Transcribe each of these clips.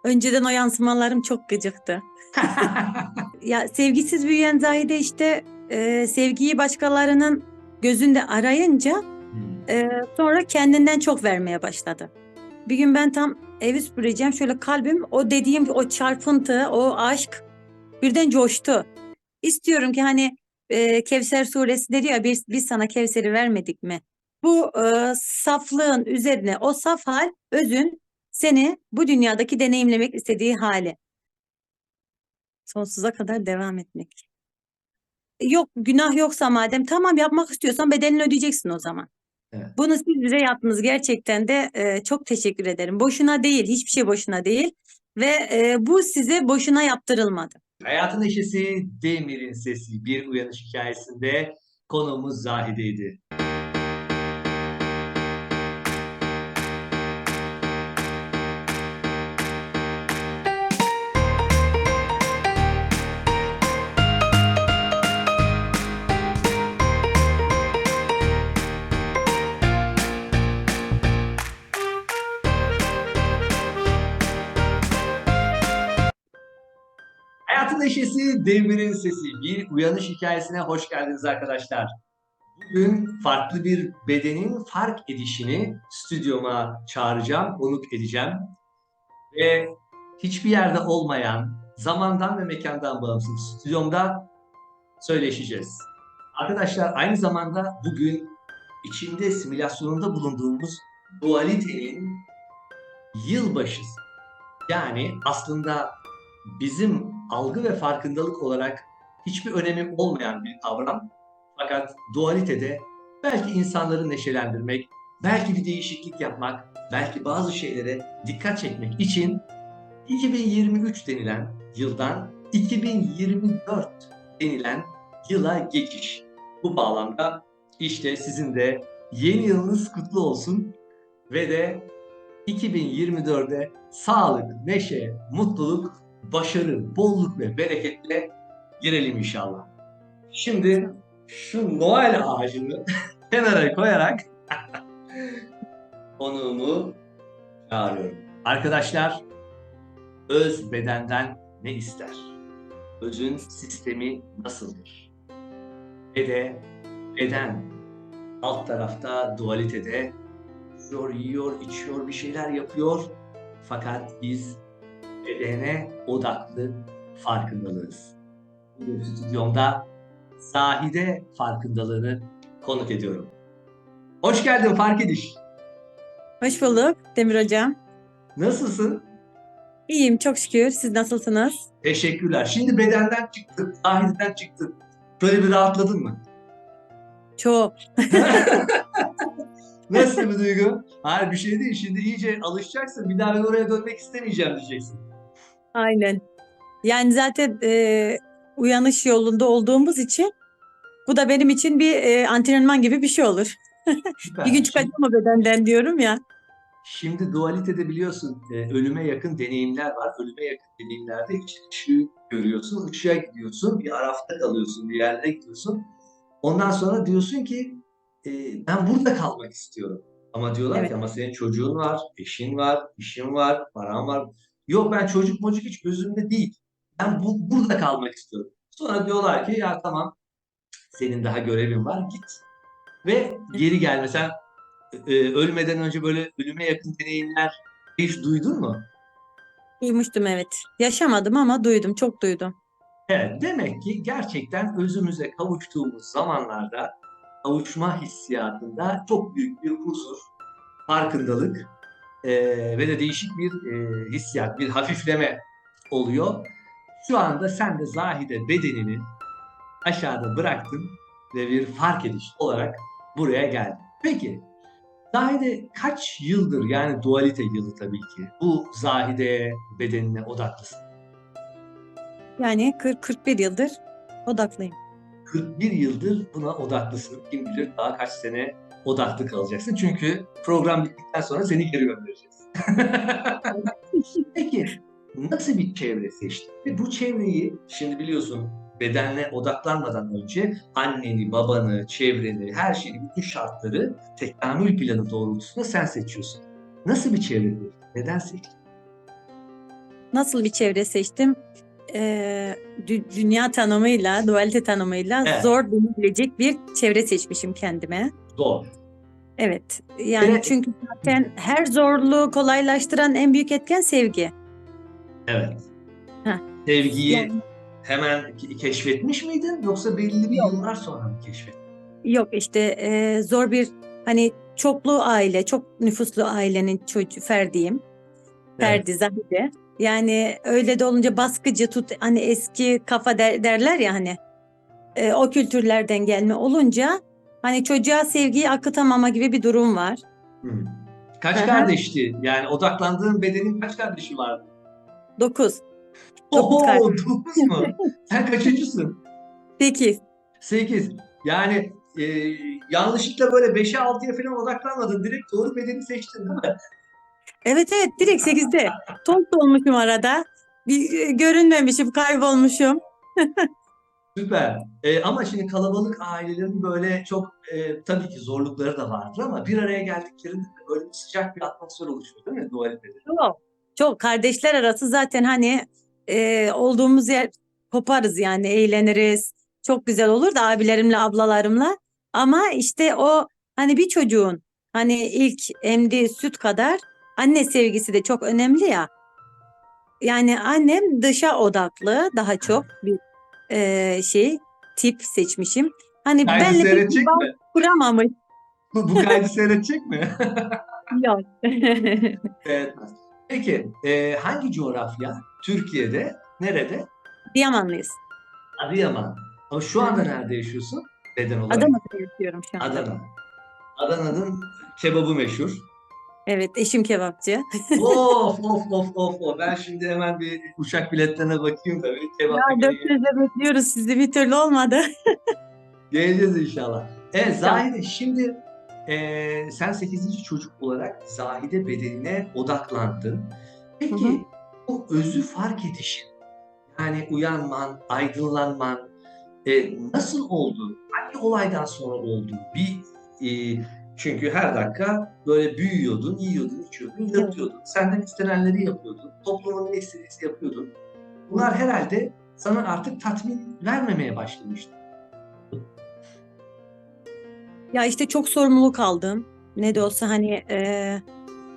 Önceden o yansımalarım çok gıcıktı. Ya sevgisiz büyüyen Zahide işte sevgiyi başkalarının gözünde arayınca Hmm. sonra kendinden çok vermeye başladı. Bir gün ben tam evi süpüreceğim, şöyle kalbim o dediğim o çarpıntı, o aşk birden coştu. İstiyorum ki hani Kevser suresinde diyor ya, biz sana Kevser'i vermedik mi? Bu saflığın üzerine o saf hal, özün seni bu dünyadaki deneyimlemek istediği hali sonsuza kadar devam etmek. Yok, günah yoksa madem, tamam, yapmak istiyorsan bedelini ödeyeceksin o zaman. Evet. Bunu siz bize yaptınız, gerçekten de çok teşekkür ederim. Boşuna değil, hiçbir şey boşuna değil ve bu size boşuna yaptırılmadı. Hayatın Neşesi, Demir'in Sesi bir uyanış hikayesinde konuğumuz Zahide'ydi. Hayatın Neşesi, Demir'in Sesi bir uyanış hikayesine hoş geldiniz arkadaşlar. Bugün farklı bir bedenin fark edişini stüdyoma çağıracağım, konuk edeceğim. Ve hiçbir yerde olmayan, zamandan ve mekandan bağımsız stüdyomda söyleşeceğiz. Arkadaşlar aynı zamanda bugün içinde simülasyonunda bulunduğumuz dualitenin yılbaşısı. Yani aslında bizim algı ve farkındalık olarak hiçbir önemi olmayan bir kavram. Fakat dualitede belki insanları neşelendirmek, belki bir değişiklik yapmak, belki bazı şeylere dikkat çekmek için 2023 denilen yıldan 2024 denilen yıla geçiş. Bu bağlamda işte sizin de yeni yılınız kutlu olsun ve de 2024'de sağlık, neşe, mutluluk, başarı, bolluk ve bereketle girelim inşallah. Şimdi şu Noel ağacını kenara koyarak konuğumu çağırıyorum. Arkadaşlar, öz bedenden ne ister? Özün sistemi nasıldır? Ve de beden alt tarafta dualitede yiyor, yiyor, içiyor, bir şeyler yapıyor. Fakat biz bedene odaklı farkındalığız. Bugün stüdyomda Zahide farkındalığını konuk ediyorum. Hoş geldin Fark Ediş. Hoş bulduk Demir Hocam. Nasılsın? İyiyim çok şükür. Siz nasılsınız? Teşekkürler. Şimdi bedenden çıktın, Zahide'den çıktın. Böyle bir rahatladın mı? Çok. Nasıl bir duygu? Hayır bir şey değil. Şimdi iyice alışacaksın. Bir daha ben oraya dönmek istemeyeceğim diyeceksin. Aynen. Yani zaten uyanış yolunda olduğumuz için bu da benim için bir antrenman gibi bir şey olur. Bir gün Süper. çıkacağım o bedenden diyorum ya. Şimdi dualitede biliyorsun ölüme yakın deneyimler var. Ölüme yakın deneyimlerde işte ışığı görüyorsun, ışığa gidiyorsun, bir arafta kalıyorsun, bir yerde gidiyorsun. Ondan sonra diyorsun ki e, ben burada kalmak istiyorum. Ama diyorlar Evet. ki ama senin çocuğun var, eşin var, işin var, paran var. Yok ben çocuk mocuk hiç gözümde değil. Ben burada kalmak istiyorum. Sonra diyorlar ki ya tamam senin daha görevin var git. Ve geri gel mesela ölmeden önce böyle ölüme yakın deneyimler hiç duydun mu? Duymuştum, evet. Yaşamadım ama duydum, çok duydum. Evet, demek ki gerçekten özümüze kavuştuğumuz zamanlarda kavuşma hissiyatında çok büyük bir huzur, farkındalık ve de değişik bir hissiyat, bir hafifleme oluyor. Şu anda sen de zahide bedenini aşağıda bıraktın ve bir fark ediş olarak buraya geldin. Peki Zahide kaç yıldır yani dualite yılı tabii ki bu Zahide bedenine odaklısın? Yani 40-41 yıldır odaklıyım. 41 yıldır buna odaklısın. Kim bilir daha kaç sene odaklı kalacaksın. Çünkü program bittikten sonra seni geri göndereceğiz. Peki nasıl bir çevre seçtin? Ve bu çevreyi şimdi biliyorsun bedenle odaklanmadan önce anneni, babanı, çevreni, her şeyi, bütün şartları tekamül planı doğrultusunda sen seçiyorsun. Nasıl bir çevre seçtin? Neden seçtin? Nasıl bir çevre seçtim? Dünya tanımıyla, dualite tanımıyla Evet, zor bulunabilecek bir çevre seçmişim kendime. zor. Evet, yani Ve çünkü zaten her zorluğu kolaylaştıran en büyük etken sevgi. evet, Heh, sevgiyi yani hemen keşfetmiş miydin yoksa belli bir yok, yıllar sonra mı keşfettin? yok işte zor bir hani çoklu aile, çok nüfuslu ailenin çocuğu, ferdiyim. Evet. Ferdi Zahide. Yani öyle de olunca baskıcı tut hani eski kafa derler ya hani o kültürlerden gelme olunca hani çocuğa sevgiyi akıtamama gibi bir durum var. Hı. Hı Kaç hı. kardeşti? Yani odaklandığın bedenin kaç kardeşi vardı? 9. 9 kardeş. Oho, 9 mu? Sen kaçıncısın? 8. 8. Yani yanlışlıkla böyle 5'e 6'ya falan odaklanmadın. Direkt doğru bedeni seçtin değil mi? Evet evet direkt 8'de. Tonk olmuşum arada. Bir görünmemişim, kaybolmuşum. Süper. Ama şimdi kalabalık ailelerin böyle çok tabii ki zorlukları da vardır ama bir araya geldiklerinde de böyle bir sıcak bir atmosfer oluşuyor değil mi dualitedir? Çok. Çok kardeşler arası zaten hani olduğumuz yer koparız yani eğleniriz. Çok güzel olur da abilerimle ablalarımla. Ama işte o hani bir çocuğun hani ilk emdiği süt kadar anne sevgisi de çok önemli ya. Yani annem dışa odaklı daha çok bir şey tip seçmişim. Hani Kaydı benle pek bir seyredecek bağ mi? kuramamış. Bu kaydı seyredecek mi? Yok. Evet. Peki hangi coğrafya? Türkiye'de nerede? Diyamanlıyız. Adıyaman. Ama şu Hı anda hı. nerede yaşıyorsun beden olarak? Adana'da yaşıyorum şu anda. Adana. Adana'nın kebabı meşhur. Evet, eşim kebapçı. Of of of of of. Ben şimdi hemen bir uçak biletlerine bakayım da bir Ya kebap bir gün dört gözle bekliyoruz sizi bir türlü olmadı. geleceğiz inşallah. Evet İnşallah. Zahide şimdi sen 8. çocuk olarak Zahide bedenine odaklandın. Hı hı. Peki bu özü fark edişin yani uyanman, aydınlanman nasıl oldu? Hangi olaydan sonra oldu? E, çünkü her dakika böyle büyüyordun, yiyordun, içiyordun, Evet. yatıyordun. Senden istenenleri yapıyordun. Toplumun ne istediyse yapıyordun. Bunlar herhalde sana artık tatmin vermemeye başlamıştı. Ya işte çok sorumluluk aldım. Ne de olsa hani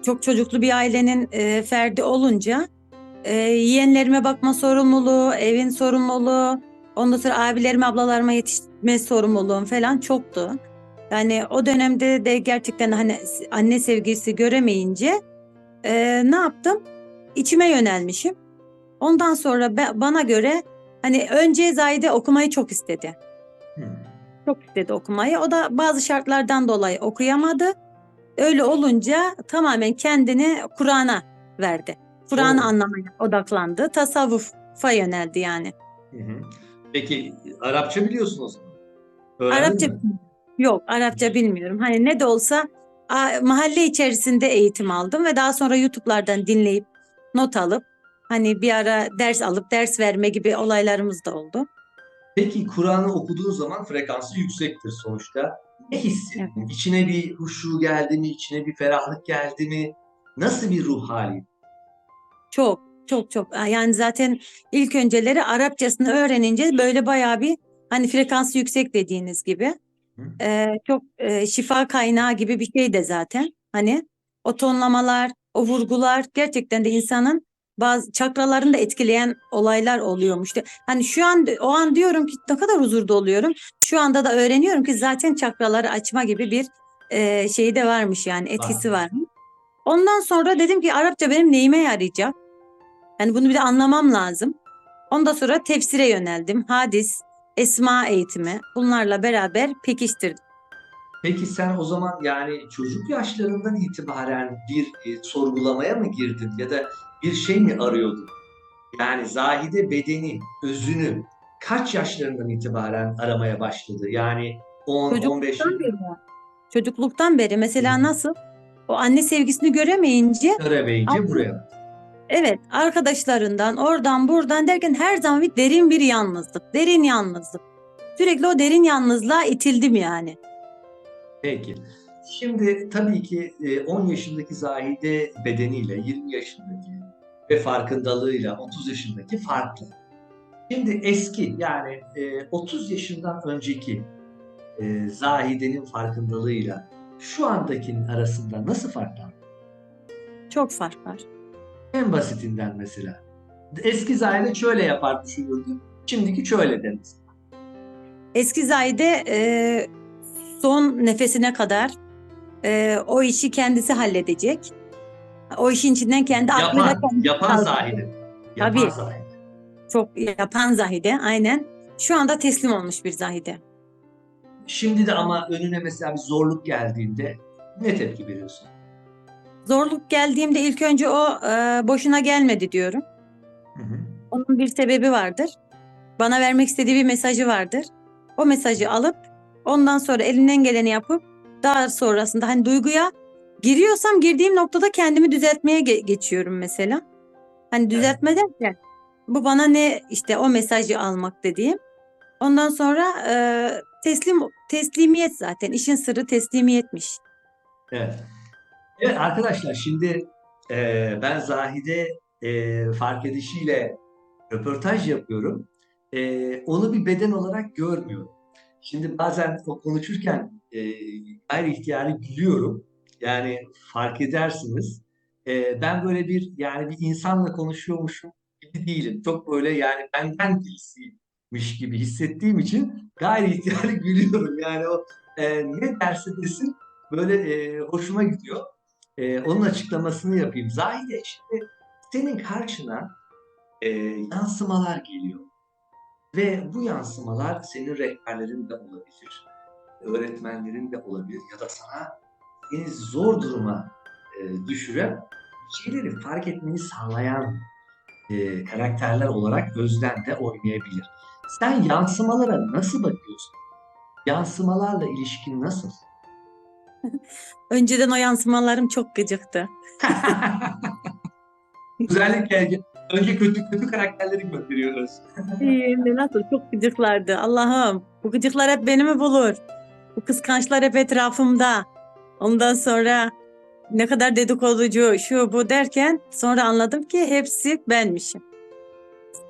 çok çocuklu bir ailenin ferdi olunca yeğenlerime bakma sorumluluğu, evin sorumluluğu, ondan sonra abilerime, ablalarıma yetişme sorumluluğum falan çoktu. Yani o dönemde de gerçekten hani anne sevgisi göremeyince ne yaptım? İçime yönelmişim. Ondan sonra bana göre hani önce Zahide okumayı çok istedi. Hmm. Çok istedi okumayı. O da bazı şartlardan dolayı okuyamadı. Öyle olunca tamamen kendini Kur'an'a verdi. Kur'an'ı Oo. anlamaya odaklandı. Tasavvufa yöneldi yani. Hı hı. Peki Arapça biliyorsun o zaman. Öğrendin Arapça mi? yok, Arapça bilmiyorum. Hani ne de olsa mahalle içerisinde eğitim aldım ve daha sonra YouTube'lardan dinleyip not alıp hani bir ara ders alıp ders verme gibi olaylarımız da oldu. Peki Kur'an'ı okuduğun zaman frekansı yüksektir sonuçta. Ne Evet. hissettin? İçine bir huşu geldi mi? İçine bir ferahlık geldi mi? Nasıl bir ruh hali? Çok çok çok yani zaten ilk önceleri Arapçasını öğrenince böyle bayağı bir hani frekansı yüksek dediğiniz gibi Hı? çok şifa kaynağı gibi bir şey de zaten hani o tonlamalar o vurgular gerçekten de insanın bazı çakralarını da etkileyen olaylar oluyormuş. Hani şu an o an diyorum ki ne kadar huzurda oluyorum. Şu anda da öğreniyorum ki zaten çakraları açma gibi bir şeyi de varmış yani Var. etkisi var. Ondan sonra dedim ki Arapça benim neyime yarayacak? Yani bunu bir de anlamam lazım. Ondan sonra tefsire yöneldim. Hadis, esma eğitimi bunlarla beraber pekiştirdim. Peki sen o zaman yani çocuk yaşlarından itibaren bir sorgulamaya mı girdin ya da bir şey mi arıyordun? Yani Zahide bedeni, özünü kaç yaşlarından itibaren aramaya başladı? Yani 10, 15 Çocukluktan beri. Çocukluktan beri mesela nasıl? O anne sevgisini göremeyince göremeyince buraya. evet arkadaşlarından oradan buradan derken her zaman bir derin bir yalnızlık. Derin yalnızlık. Sürekli o derin yalnızlığa itildim yani. Peki. Şimdi tabii ki 10 yaşındaki Zahide bedeniyle 20 yaşındaki ve farkındalığıyla 30 yaşındaki farklı. Şimdi eski yani 30 yaşından önceki Zahide'nin farkındalığıyla şu andakinin arasında nasıl farklar? Çok fark var. En basitinden mesela. Eski Zahide şöyle yapar düşünürdüm. Şimdiki şöyle deriz. Eski Zahide son nefesine kadar o işi kendisi halledecek. O işin içinden kendi aklıyla kendisi Yapan kalkacak. Zahide. Yapan Tabii Zahide. çok yapan Zahide aynen. Şu anda teslim olmuş bir Zahide. Şimdi de ama önüne mesela bir zorluk geldiğinde ne tepki veriyorsun? Zorluk geldiğimde ilk önce o boşuna gelmedi diyorum. Hı hı. Onun bir sebebi vardır. Bana vermek istediği bir mesajı vardır. O mesajı alıp ondan sonra elinden geleni yapıp daha sonrasında hani duyguya giriyorsam girdiğim noktada kendimi düzeltmeye geçiyorum mesela. Hani Evet. düzeltme derken bu bana ne işte o mesajı almak dediğim. Ondan sonra teslimiyet zaten işin sırrı teslimiyetmiş. Evet. Evet arkadaşlar şimdi ben Zahide fark edişiyle röportaj yapıyorum. Onu bir beden olarak görmüyorum. Şimdi bazen o konuşurken gayri ihtiyari gülüyorum. Yani fark edersiniz. Ben böyle bir insanla konuşuyormuşum gibi değilim. Çok böyle yani benden birisiymiş gibi hissettiğim için gayri ihtiyari gülüyorum. Yani o ne derse desin böyle hoşuma gidiyor. Onun açıklamasını yapayım. Zahide şimdi senin karşına yansımalar geliyor. Ve bu yansımalar senin rehberlerin de olabilir, öğretmenlerin de olabilir ya da sana seni zor duruma düşüren şeyleri fark etmeni sağlayan karakterler olarak Özden de oynayabilir. Sen yansımalara nasıl bakıyorsun? Yansımalarla ilişkin nasıl? Önceden o yansımalarım çok gıcıktı. Özellikle önce kötü karakterleri gönderiyoruz. Hem de nasıl çok gıcıklardı. Allah'ım bu gıcıklar hep beni mi bulur? Bu kıskançlar hep etrafımda. Ondan sonra ne kadar dedikoducu şu bu derken sonra anladım ki hepsi benmişim.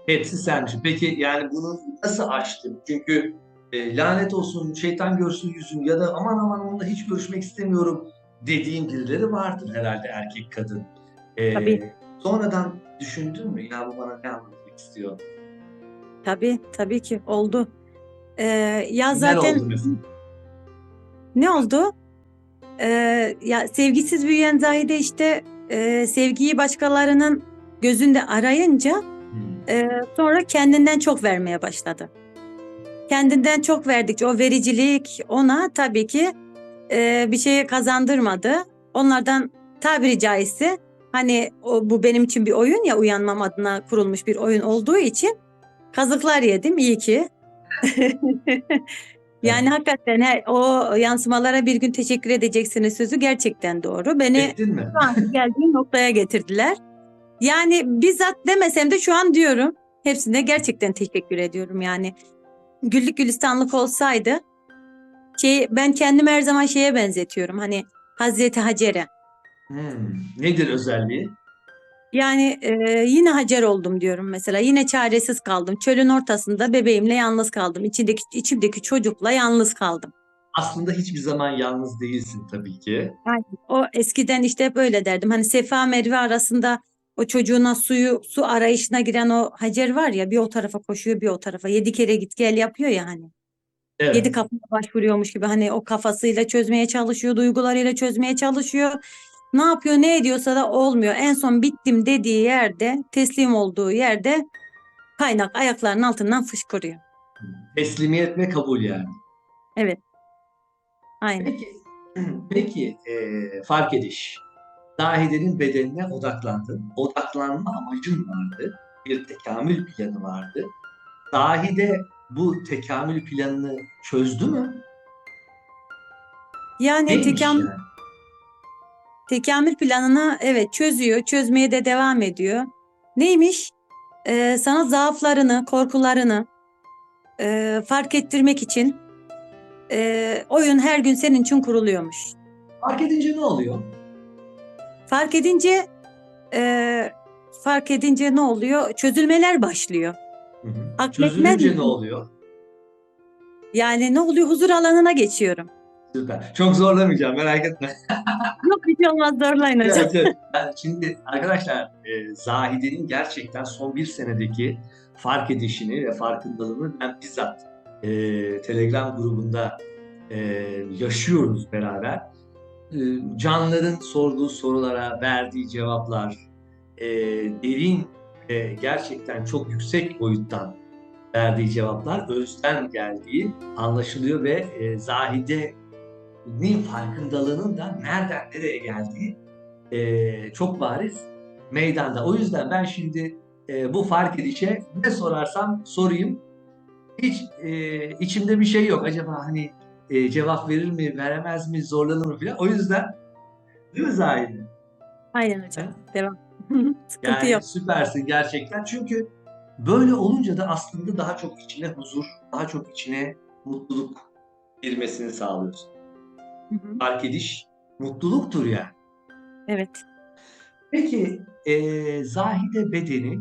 Hepsi senmiş. Peki yani bunu nasıl aştın? Çünkü lanet olsun, şeytan görsün yüzüm ya da aman aman onunla hiç görüşmek istemiyorum dediğin birileri vardır herhalde erkek kadın. E, Tabii, sonradan düşündün mü? Ya bu bana ne anlatmak istiyor? tabii ki oldu. Ee, ya Neler oldu zaten mesela? ne oldu? Ya sevgisiz büyüyen Zahide işte sevgiyi başkalarının gözünde arayınca Hmm. sonra kendinden çok vermeye başladı. Kendinden çok verdikçe o vericilik ona tabii ki bir şey kazandırmadı. Onlardan tabiri caizse hani bu benim için bir oyun ya uyanmam adına kurulmuş bir oyun olduğu için kazıklar yedim iyi ki. Evet. Yani hakikaten o yansımalara bir gün teşekkür edeceksiniz sözü gerçekten doğru. Beni Ettin mi? şu anki geldiğim noktaya getirdiler. Yani bizzat demesem de şu an diyorum. Hepsine gerçekten teşekkür ediyorum yani. Güllük gülistanlık olsaydı ben kendimi her zaman şeye benzetiyorum. Hani Hazreti Hacer'e. Nedir özelliği? Yani yine Hacer oldum diyorum mesela. Yine çaresiz kaldım. Çölün ortasında bebeğimle yalnız kaldım. İçimdeki çocukla yalnız kaldım. Aslında hiçbir zaman yalnız değilsin tabii ki. Aynen. O eskiden işte hep öyle derdim. Hani Sefa Merve arasında o çocuğuna su arayışına giren o Hacer var ya bir o tarafa koşuyor bir o tarafa. 7 kere git gel yapıyor ya hani. Yedi Evet. kapıya başvuruyormuş gibi hani o kafasıyla çözmeye çalışıyor, duygularıyla çözmeye çalışıyor. Ne yapıyor, ne ediyorsa da olmuyor. En son bittim dediği yerde, teslim olduğu yerde kaynak ayaklarının altından fışkırıyor. Teslimiyet ve kabul yani. Evet, aynen. Peki, peki fark ediş. Zahide'nin bedenine odaklandın. Odaklanma amacın vardı. Bir tekamül planı vardı. Zahide bu tekamül planını çözdü mü? Yani Neymiş yani? tekamül planını evet çözüyor, çözmeye de devam ediyor. Neymiş? Sana zaaflarını, korkularını fark ettirmek için oyun her gün senin için kuruluyormuş. Fark edince ne oluyor? Fark edince e, fark edince ne oluyor? Çözülmeler başlıyor. Hı hı. Akletmez Çözülünce ne misin? oluyor? Yani ne oluyor? Huzur alanına geçiyorum. Süper. Çok zorlamayacağım, merak etme. Yok, bir şey olmaz, zorlayın hocam. Evet, evet. Şimdi arkadaşlar, Zahide'nin gerçekten son bir senedeki fark edişini ve farkındalığını ben bizzat Telegram grubunda e, yaşıyoruz beraber. E, Canların sorduğu sorulara verdiği cevaplar, derin ve gerçekten çok yüksek boyuttan verdiği cevaplar özden geldiği anlaşılıyor ve Zahide'nin farkındalığının da nereden nereye geldiği çok bariz meydanda. O yüzden ben şimdi bu fark edişe ne sorarsam sorayım. Hiç içimde bir şey yok. Acaba hani cevap verir mi, veremez mi, zorlanır mı falan. O yüzden değil mi Zahide? Aynen hocam. Ha? Devam. Sıkıntı Yani yok. süpersin gerçekten. Çünkü böyle olunca da aslında daha çok içine huzur, daha çok içine mutluluk girmesini sağlıyorsun. Hı hı. Fark ediş mutluluktur yani. Evet. Peki Zahide bedeni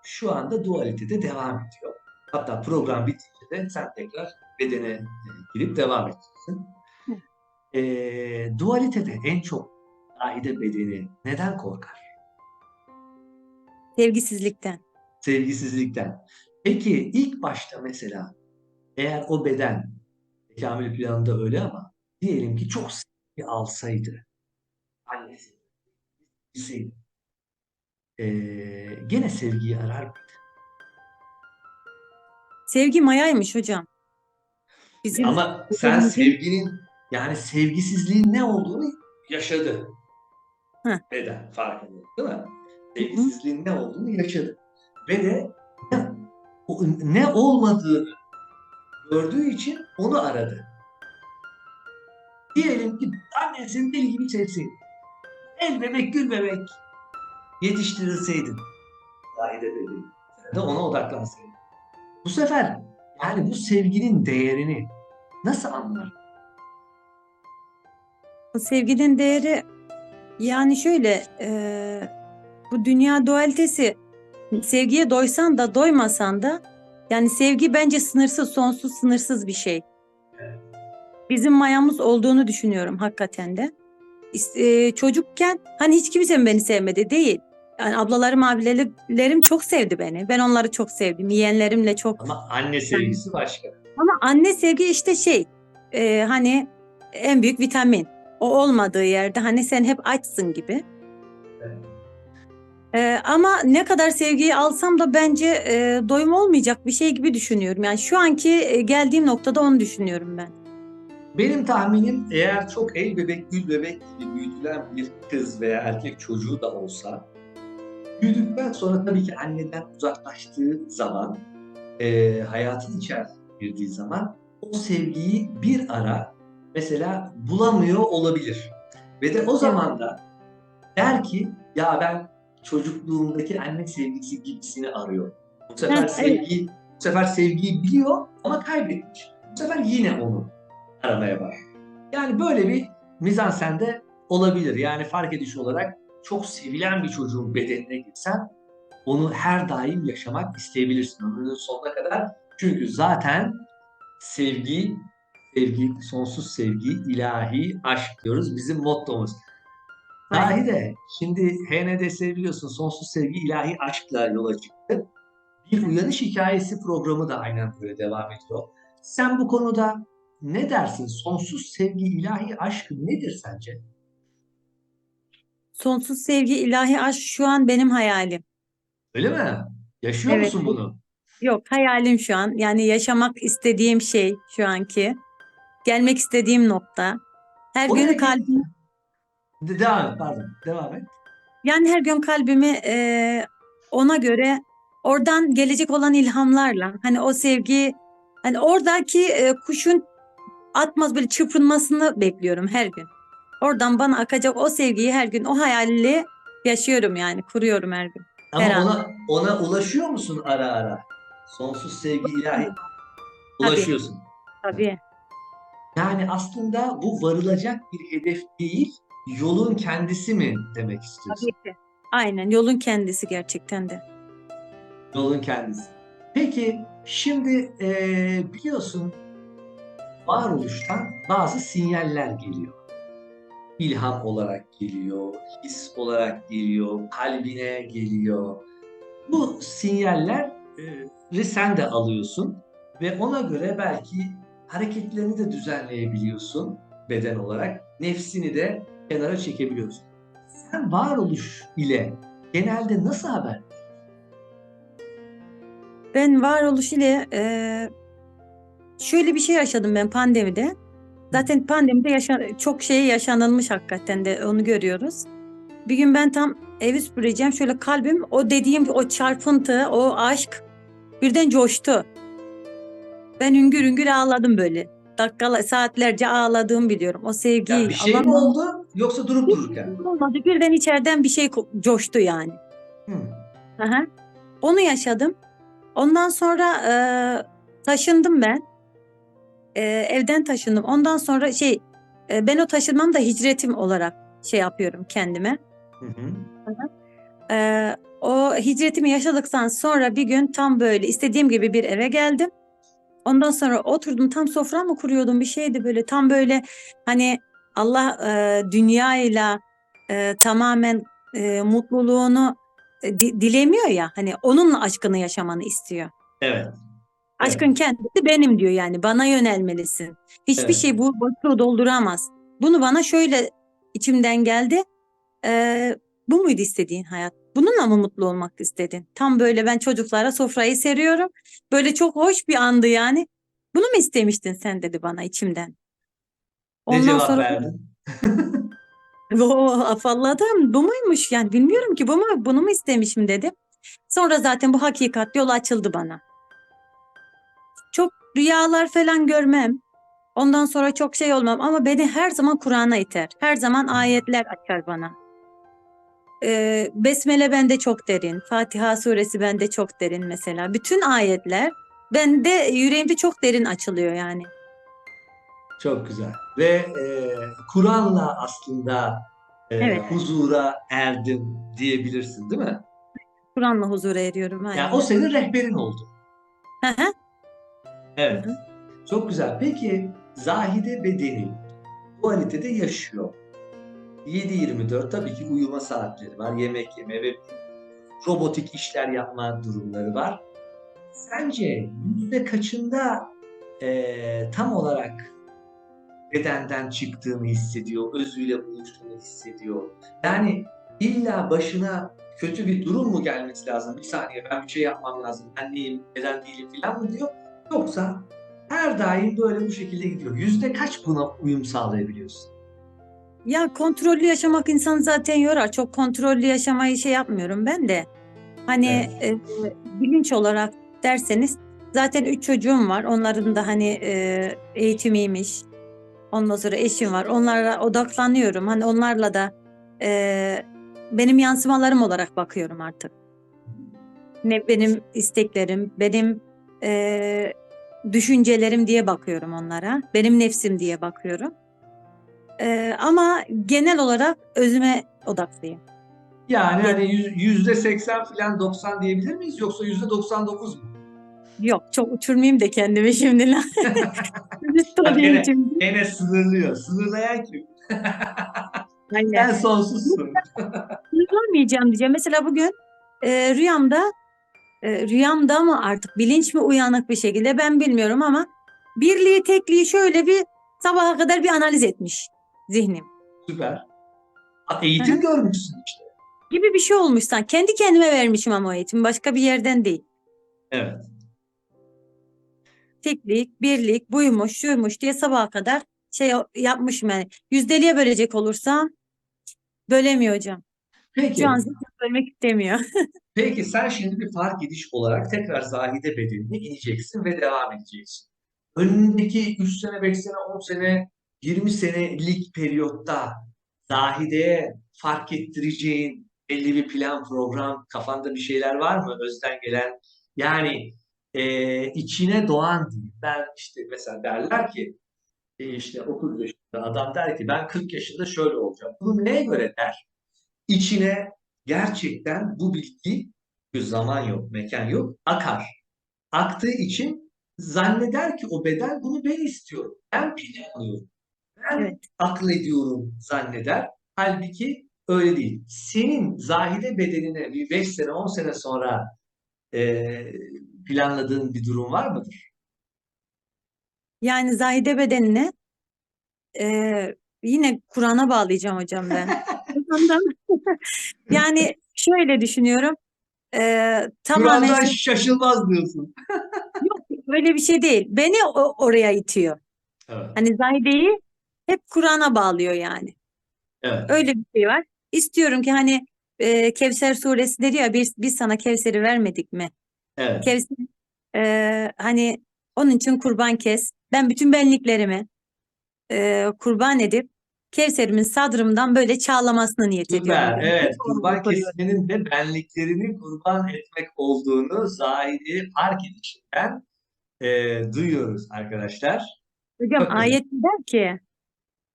şu anda dualitede devam ediyor. Hatta program bitince de sen tekrar bedene girip devam edeceksin. Dualitede en çok Zahide bedeni neden korkar? Sevgisizlikten. Sevgisizlikten. Peki ilk başta mesela eğer o beden Kamil planında öyle ama diyelim ki çok sevgi alsaydı annesi, babası, gene sevgiyi arar mı? Sevgi mayaymış hocam. Bizim Ama sen bedenimizin. sevginin yani sevgisizliğin ne olduğunu yaşadı. Hı Beden farkında değil mi? hı. Hı. Sevgisizliğin ne olduğunu yaşadı. Ve de ne, ne olmadığını gördüğü için onu aradı. Diyelim ki annesini deli gibi sevseydin. El bebek gül bebek yetiştirilseydin. Zahide bebeği. Sen de ona odaklansaydın. Bu sefer yani bu sevginin değerini nasıl anlar? O sevginin değeri, yani şöyle, bu dünya dualitesi, sevgiye doysan da doymasan da, yani sevgi bence sınırsız, sonsuz, sınırsız bir şey. Bizim mayamız olduğunu düşünüyorum hakikaten de. Çocukken hani hiç kimse beni sevmedi değil. Yani ablalarım, abilerim çok sevdi beni. Ben onları çok sevdim. Yeğenlerimle çok. Ama anne Yani, sevgisi başka. ama anne sevgi işte şey, hani en büyük vitamin. O olmadığı yerde hani sen hep açsın gibi. Evet. Ama ne kadar sevgiyi alsam da bence doyum olmayacak bir şey gibi düşünüyorum. Yani şu anki geldiğim noktada onu düşünüyorum ben. Benim tahminim eğer çok el bebek gül bebek gibi büyütülen bir kız veya erkek çocuğu da olsa büyüdükten sonra tabii ki anneden uzaklaştığı zaman hayatın içerisine girdiği zaman o sevgiyi bir ara mesela bulamıyor olabilir. Ve de o Evet. zaman da der ki ya ben çocukluğumdaki anne sevgisi gibisini arıyorum. Bu Heh, sefer evet. sevgiyi biliyor ama kaybetmiş. Bu sefer yine onu aramaya başlıyor. Yani böyle bir mizansende olabilir. Yani fark ediş olarak çok sevilen bir çocuğun bedenine girsen onu her daim yaşamak isteyebilirsin ömrünün sonuna kadar. Çünkü zaten sevgi, sonsuz sevgi, ilahi aşk diyoruz bizim mottomuz. Aynen. Dahi de şimdi HNDS biliyorsun sonsuz sevgi, ilahi aşkla yola çıktı. Bir Heh. uyanış hikayesi programı da aynen böyle devam ediyor. Sen bu konuda ne dersin? Sonsuz sevgi, ilahi aşk nedir sence? Sonsuz sevgi, ilahi aşk şu an benim hayalim. Öyle mi? Yaşıyor Evet. musun bunu? Yok, hayalim şu an. Yani yaşamak istediğim şey şu anki. Gelmek istediğim nokta. Her gün Oraya gel. kalbim, Devam et, pardon. Devam et. yani her gün kalbimi ona göre, oradan gelecek olan ilhamlarla, hani o sevgi, hani oradaki kuşun atmaz böyle çırpınmasını bekliyorum her gün. Oradan bana akacak o sevgiyi her gün, o hayali yaşıyorum, yani kuruyorum her gün. Her Ama an. ona ulaşıyor musun ara ara? Sonsuz sevgi, ilahi Tabii, ulaşıyorsun. tabii, Yani aslında bu varılacak bir hedef değil, yolun kendisi mi demek istiyorsun? tabii ki. Aynen yolun kendisi gerçekten de. Yolun kendisi. Peki şimdi biliyorsun varoluştan bazı sinyaller geliyor. İlham olarak geliyor, his olarak geliyor, kalbine geliyor. Bu sinyalleri sen de alıyorsun ve ona göre belki hareketlerini de düzenleyebiliyorsun beden olarak. Nefsini de kenara çekebiliyorsun. Sen varoluş ile genelde nasıl haber? Ben varoluş ile şöyle bir şey yaşadım ben pandemide. Zaten pandemide çok şey yaşanılmış hakikaten de onu görüyoruz. Bir gün ben tam evi süpüreceğim. Şöyle kalbim o dediğim o çarpıntı, o aşk birden coştu. Ben hüngür hüngür ağladım böyle. Dakikalar, saatlerce ağladığımı biliyorum. O Ya sevgiyi bir şey mi Allah'ım oldu yoksa durup dururken? olmadı. Birden içeriden bir şey coştu yani. Hmm. Aha. Onu yaşadım. Ondan sonra taşındım ben. Evden taşındım. Ondan sonra ben o taşınmam da hicretim olarak şey yapıyorum kendime. Hı hı. O hicretimi yaşadıktan sonra bir gün tam böyle istediğim gibi bir eve geldim. Ondan sonra oturdum tam sofra mı kuruyordum bir şeydi böyle tam böyle hani Allah dünyayla tamamen mutluluğunu dilemiyor ya hani onunla aşkını yaşamanı istiyor. Evet, evet, Aşkın kendisi benim diyor yani bana yönelmelisin. Hiçbir evet. şey bu boşluğu dolduramaz. Bunu bana şöyle içimden geldi. Ee, Bu muydu istediğin hayat? Bununla mı mutlu olmak istedin? Tam böyle ben çocuklara sofrayı seriyorum. Böyle çok hoş bir andı yani. Bunu mu istemiştin sen dedi bana içimden. Ne Ondan cevap sonra verdin? afalladım. Bu muymuş yani bilmiyorum ki bu mu bunu mu istemişim dedim. Sonra zaten bu hakikat yolu açıldı bana. Çok rüyalar falan görmem. Ondan sonra çok şey olmam ama beni her zaman Kur'an'a iter. Her zaman ayetler açar bana. Besmele bende çok derin. Fatiha suresi bende çok derin mesela. Bütün ayetler bende yüreğimde çok derin açılıyor yani. Çok güzel. Ve Kur'an'la aslında Evet, huzura erdim diyebilirsin, değil mi? Kur'an'la huzura eriyorum Yani o aynen. senin rehberin oldu. Hı hı, hı Evet. hı. Çok güzel. Peki Zahide bedeni dualitede yaşıyor. 7-24 tabii ki uyuma saatleri var, yemek yeme ve robotik işler yapma durumları var. Sence yüzde kaçında tam olarak bedenden çıktığını hissediyor, özüyle buluştuğunu hissediyor? Yani illa başına kötü bir durum mu gelmesi lazım? Bir saniye ben bir şey yapmam lazım, ben neyim, beden değilim falan mı diyor? Yoksa her daim böyle bu şekilde gidiyor. Yüzde kaç buna uyum sağlayabiliyorsun? Ya kontrollü yaşamak insanı zaten yorar. Çok kontrollü yaşamayı şey yapmıyorum ben de. Hani Evet. bilinç olarak derseniz zaten 3 çocuğum var. Onların da hani eğitimiymiş. Ondan sonra eşim var. Onlara odaklanıyorum. Hani onlarla da benim yansımalarım olarak bakıyorum artık. Ne benim isteklerim, benim e, düşüncelerim diye bakıyorum onlara. Benim nefsim diye bakıyorum. Ama genel olarak özüme odaklıyım. Yani Genel. hani %80 falan 90 diyebilir miyiz yoksa %99 mu? Yok çok uçurmayayım da kendimi şimdi lan. Üst Bak olayım gene, şimdi. gene sınırlıyor. Sınırlayan kim? Aynen. Sen sonsuzsun. Sınırlamayacağım diyeceğim. Mesela bugün rüyamda rüyamda mı artık bilinç mi uyanık bir şekilde ben bilmiyorum ama birliği tekliği şöyle bir sabaha kadar bir analiz etmiş zihnim. Süper. Hı Eğitim hı. görmüşsün işte. Gibi bir şey olmuş sanki. Kendi kendime vermişim ama o eğitimi başka bir yerden değil. Evet. Teklik, birlik, buymuş, şuymuş diye sabaha kadar şey yapmışım yani. Yüzdeliğe bölecek olursam bölemiyor hocam. Şu an Peki. zihin bölmek istemiyor. Peki sen şimdi bir fark ediş olarak tekrar zahide bedenine ineceksin ve devam edeceksin. Önündeki 3 sene, 5 sene, 10 sene, 20 senelik periyotta zahideye fark ettireceğin belli bir plan, program, kafanda bir şeyler var mı özden gelen? Yani içine doğan değil. Ben işte mesela derler ki işte 30 yaşında adam der ki ben 40 yaşında şöyle olacağım. Bunu neye göre der? İçine gerçekten bu bilgi, bir zaman yok, mekan yok, akar. Aktığı için zanneder ki o beden bunu ben istiyorum. Ben planlıyorum. Ben Evet. aklediyorum zanneder. Halbuki öyle değil. Senin zahide bedenine bir 5 sene 10 sene sonra e, planladığın bir durum var mıdır? Yani Zahide bedenine yine Kur'an'a bağlayacağım hocam ben. Kur'an'dan yani şöyle düşünüyorum. Tamamen Kur'an'dan şaşılmaz diyorsun. yok, öyle bir şey değil. Beni oraya itiyor. Evet. Hani Zahide'yi hep Kur'an'a bağlıyor yani. Evet. Öyle bir şey var. İstiyorum ki hani Kevser suresi dedi ya biz sana Kevser'i vermedik mi? Evet. Kevser hani onun için kurban kes. Ben bütün benliklerimi kurban edip Kevser'imin sadrımdan böyle çağlamasını niyet ediyorum Süper. hocam. Hep Evet. o hayali Kurban kuruyorum. kesmenin de benliklerini kurban etmek olduğunu zahidi fark edişinden duyuyoruz arkadaşlar. Hocam Çok güzel. ayet der ki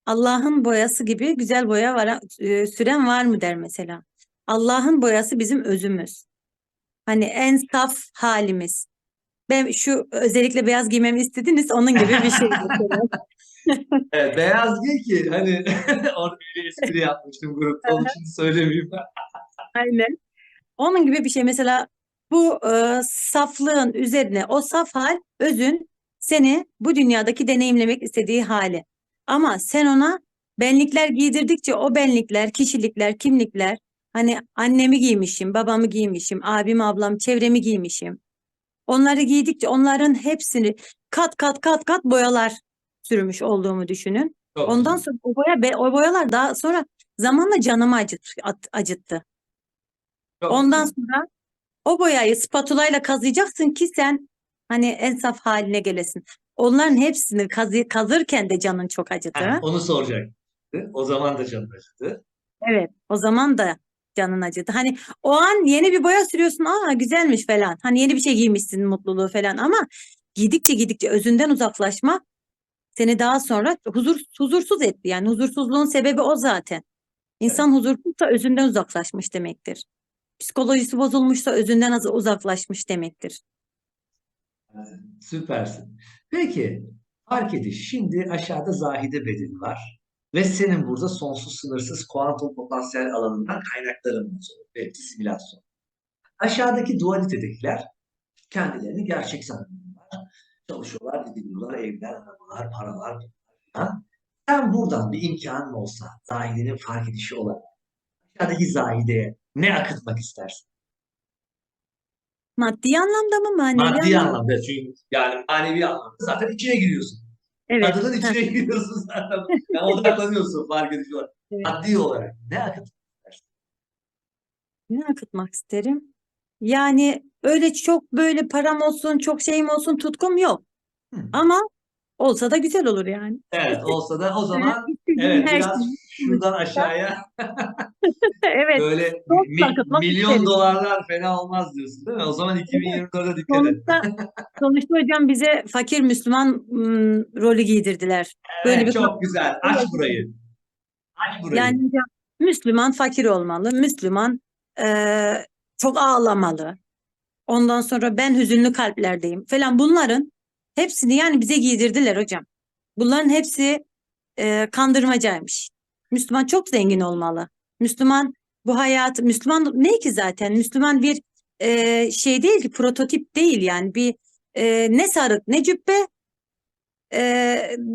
Allah'ın boyası gibi güzel boya var, süren var mı der mesela. Allah'ın boyası bizim özümüz. Hani en saf halimiz. Ben şu özellikle beyaz giymemi istediniz onun gibi bir şey mesela. Evet, beyaz giy ki hani orada bir espri yapmıştım grupta. Onun için söylemeyeyim. Aynen. Onun gibi bir şey mesela bu saflığın üzerine o saf hal özün seni bu dünyadaki deneyimlemek istediği hali. Ama sen ona benlikler giydirdikçe o benlikler, kişilikler, kimlikler hani annemi giymişim, babamı giymişim, abim, ablam, çevremi giymişim. Onları giydikçe onların hepsini kat kat kat kat boyalar sürmüş olduğumu düşünün. Çok Ondan güzel. sonra o boyalar daha sonra zamanla canımı acıttı. Çok Ondan güzel. sonra o boyayı spatulayla kazıyacaksın ki sen hani en saf haline gelesin. Onların hepsini kazırken de canın çok acıdı. Onu soracaktım. O zaman da canım acıdı. Evet, o zaman da canın acıdı. Hani o an yeni bir boya sürüyorsun, aa güzelmiş falan. Hani yeni bir şey giymişsin mutluluğu falan ama gidikçe özünden uzaklaşma seni daha sonra huzursuz etti. Yani huzursuzluğun sebebi o zaten. Evet. İnsan huzursuzsa özünden uzaklaşmış demektir. Psikolojisi bozulmuşsa özünden uzaklaşmış demektir. Süpersin. Peki, fark ediş. Şimdi aşağıda zahide bedeni var. Ve senin burada sonsuz sınırsız kuantum potansiyel alanından kaynakların var. Belki simülasyon. Aşağıdaki dualitedekiler kendilerini gerçek zannediyorlar. Çalışıyorlar, gidiyorlar, evler, arabalar, paralar falan. Sen buradan bir imkanın olsa, zahidenin fark edişi olarak, aşağıdaki zahideye ne akıtmak istersin? Maddi anlamda mı, manevi Maddi anlamda? anlamda, çünkü yani manevi anlamda zaten içine giriyorsun. Evet. Kadının Heh, içine giriyorsun zaten. Yani odaklanıyorsun fark edici olarak. evet. Maddi olarak ne akıtmak istersin? Ne akıtmak isterim? Yani öyle çok böyle param olsun, çok şeyim olsun tutkum yok. Hı. Ama olsa da güzel olur yani. Evet, olsa da o Evet, zaman istediğim evet her biraz şeyi şuradan sonuçta. aşağıya Evet. böyle Sonsuz akıtmak milyon isteriz. dolarlar fena olmaz diyorsun değil mi? O zaman Evet. 2024'e dikkat et. Sonuçta hocam bize fakir Müslüman rolü giydirdiler. Böyle Evet, bir çok güzel. Aç burayı. Aç yani burayı. hocam, Müslüman fakir olmalı. Müslüman çok ağlamalı. Ondan sonra ben hüzünlü kalplerdeyim falan bunların hepsini yani bize giydirdiler hocam. Bunların hepsi kandırmacaymış. Müslüman çok zengin olmalı. Müslüman bu hayat Müslüman ne ki zaten Müslüman bir şey değil ki prototip değil yani bir ne sarık ne cübbe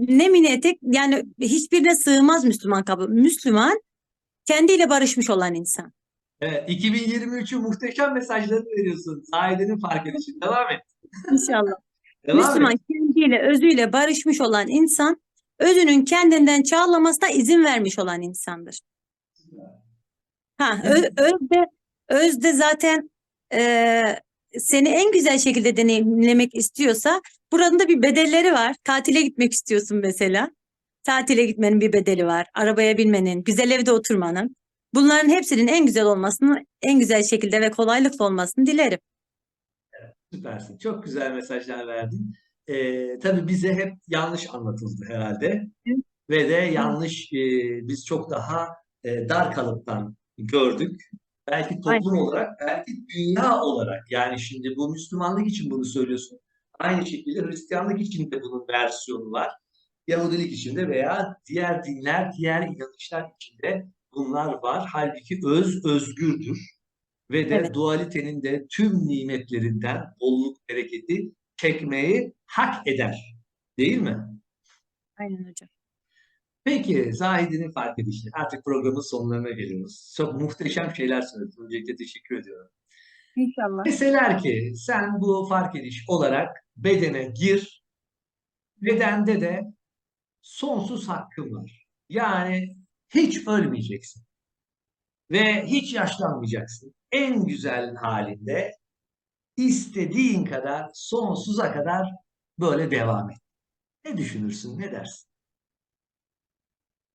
ne mini etek yani hiçbirine sığmaz Müslüman kabul. Müslüman kendiyle barışmış olan insan. Evet, 2023'ün muhteşem mesajlarını veriyorsun. Zahide'nin fark edişi. Devam et. İnşallah. Devam Müslüman et. kendiyle, özüyle barışmış olan insan, özünün kendinden çağlamasına izin vermiş olan insandır. Ha, özde zaten seni en güzel şekilde deneyimlemek istiyorsa, buranın da bir bedelleri var. Tatile gitmek istiyorsun mesela. Tatile gitmenin bir bedeli var. Arabaya binmenin, güzel evde oturmanın. Bunların hepsinin en güzel olmasını, en güzel şekilde ve kolaylıkla olmasını dilerim. Süpersin. Çok güzel mesajlar verdin. Tabii bize hep yanlış anlatıldı herhalde. Ve de yanlış, biz çok daha dar kalıptan gördük. belki Aynen. toplum olarak, belki dünya olarak. Yani şimdi bu Müslümanlık için bunu söylüyorsun. Aynı şekilde Hristiyanlık için de bunun versiyonu var. Yahudilik içinde veya diğer dinler, diğer inanışlar içinde bunlar var. Halbuki özgürdür ve de Evet. dualitenin de tüm nimetlerinden bolluk, bereketi çekmeyi hak eder. Değil mi? Aynen hocam. Peki Zahide'nin fark edişi. Artık programın sonlarına geliyoruz. Çok muhteşem şeyler söyledin. Öncelikle teşekkür ediyorum. İnşallah. Deseler ki sen bu fark ediş olarak bedene gir, bedende de sonsuz hakkın var. Yani hiç ölmeyeceksin ve hiç yaşlanmayacaksın. En güzel halinde istediğin kadar sonsuza kadar böyle devam et. Ne düşünürsün, ne dersin?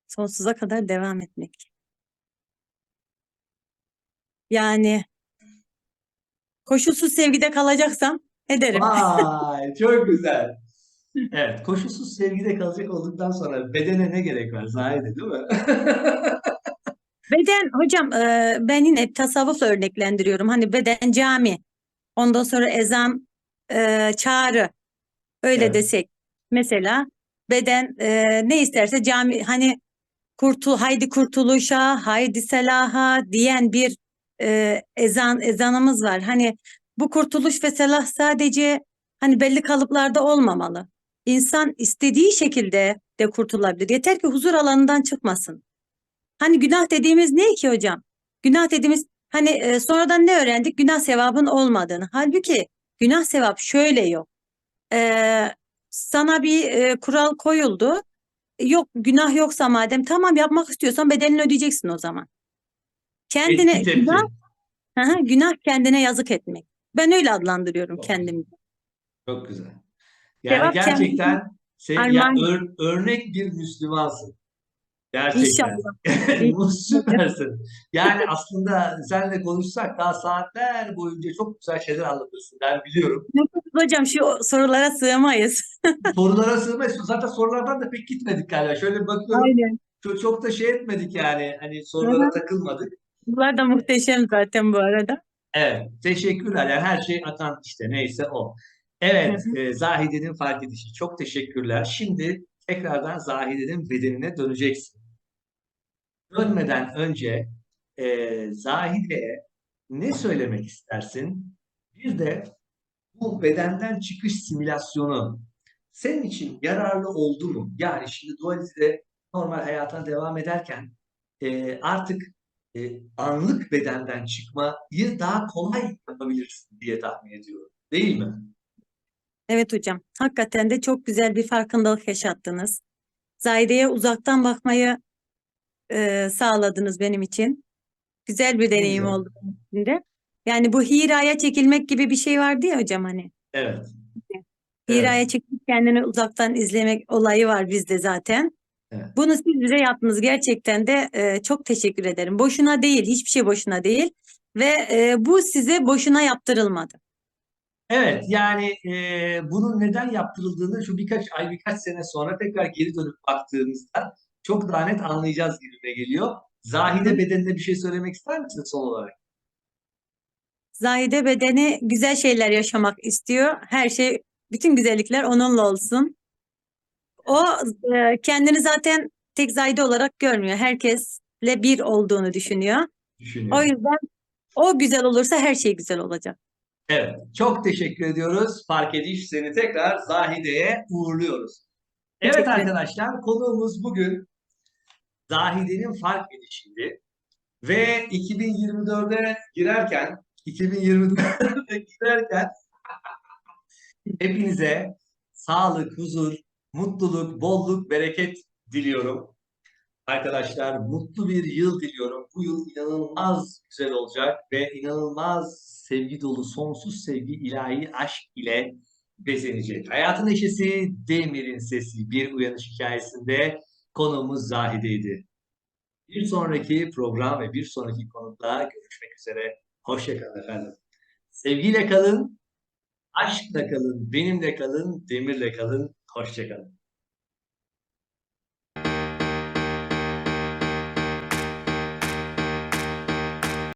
Sonsuza kadar devam etmek. Yani koşulsuz sevgide kalacaksam ederim. Vay, çok güzel. Evet, koşulsuz sevgide kalacak olduktan sonra bedene ne gerek var? Zahide değil mi? Beden hocam, ben yine hep tasavvufla örneklendiriyorum. Hani beden cami. Ondan sonra ezan, çağrı. Öyle Evet, desek. Mesela beden ne isterse cami, hani haydi kurtuluşa, haydi selaha diyen bir ezanımız var. Hani bu kurtuluş ve selah sadece hani belli kalıplarda olmamalı. İnsan istediği şekilde de kurtulabilir. Yeter ki huzur alanından çıkmasın. Hani günah dediğimiz ne ki hocam? Günah dediğimiz hani sonradan ne öğrendik? Günah sevabın olmadığını. Halbuki günah sevap şöyle yok. E, Sana bir kural koyuldu. Yok, günah yoksa madem, tamam, yapmak istiyorsan bedelini ödeyeceksin o zaman. etki Kendine günah, tepki. günah kendine yazık etmek. Ben öyle adlandırıyorum Çok güzel. kendimi. Çok güzel. Yani Sevap kendine gerçekten ya armağan. örnek bir Müslümansın. Gerçekten. İnşallah. İnşallah. Süpersin. Yani aslında seninle konuşsak daha saatler boyunca çok güzel şeyler anlatırsın. Ben biliyorum. Hocam şu sorulara sığamayız. Sorulara sığmaz. Zaten sorulardan da pek gitmedik galiba. Şöyle bir bakıyorum. Aynen. Çok da şey etmedik yani. Hani Hı sorulara hı. takılmadık. Bunlar da muhteşem zaten bu arada. Evet. Teşekkürler. Yani her şey akan işte neyse o. Hı Evet. hı. Zahide'nin fark edişi. Çok teşekkürler. Şimdi tekrardan Zahide'nin bedenine döneceksin. Dönmeden önce Zahide'ye ne söylemek istersin? Bir de bu bedenden çıkış simülasyonu senin için yararlı oldu mu? Yani şimdi dualizde normal hayata devam ederken artık anlık bedenden çıkmayı daha kolay yapabilirsin diye tahmin ediyorum. Değil mi? Evet hocam. Hakikaten de çok güzel bir farkındalık yaşattınız. Zahide'ye uzaktan bakmayı sağladınız benim için. Güzel bir Ne deneyim güzel. oldu benim için de. Yani bu Hira'ya çekilmek gibi bir şey vardı ya hocam hani. Evet, evet, Hira'ya çekip kendini uzaktan izlemek olayı var bizde zaten. evet. Bunu siz bize yaptınız. Gerçekten de çok teşekkür ederim. Boşuna değil, hiçbir şey boşuna değil. Ve bu size boşuna yaptırılmadı. Evet, yani bunun neden yaptırıldığını şu birkaç ay, birkaç sene sonra tekrar geri dönüp baktığımızda çok daha net anlayacağız gibime geliyor. Hı Zahide hı. bedenine bir şey söylemek ister misin son olarak? Zahide bedeni güzel şeyler yaşamak istiyor. Her şey, bütün güzellikler onunla olsun. O kendini zaten tek Zahide olarak görmüyor. Herkesle bir olduğunu düşünüyor. O Düşünüyorum. yüzden o güzel olursa her şey güzel olacak. Evet, çok teşekkür ediyoruz. Fark ediş seni tekrar Zahide'ye uğurluyoruz. Evet Teşekkür ederim. arkadaşlar, konuğumuz bugün Zahide'nin fark edişiydi. Ve 2024'e girerken, 2024'e girerken hepinize sağlık, huzur, mutluluk, bolluk, bereket diliyorum. Arkadaşlar mutlu bir yıl diliyorum. Bu yıl inanılmaz güzel olacak ve inanılmaz sevgi dolu, sonsuz sevgi, ilahi aşk ile bezenecek. Hayatın neşesi, Demir'in sesi bir uyanış hikayesinde konuğumuz Zahide'ydi. Bir sonraki program ve bir sonraki konukla görüşmek üzere. Hoşça kalın efendim. Sevgiyle kalın, aşkla kalın, benimle kalın, Demir'le kalın. Hoşça kalın.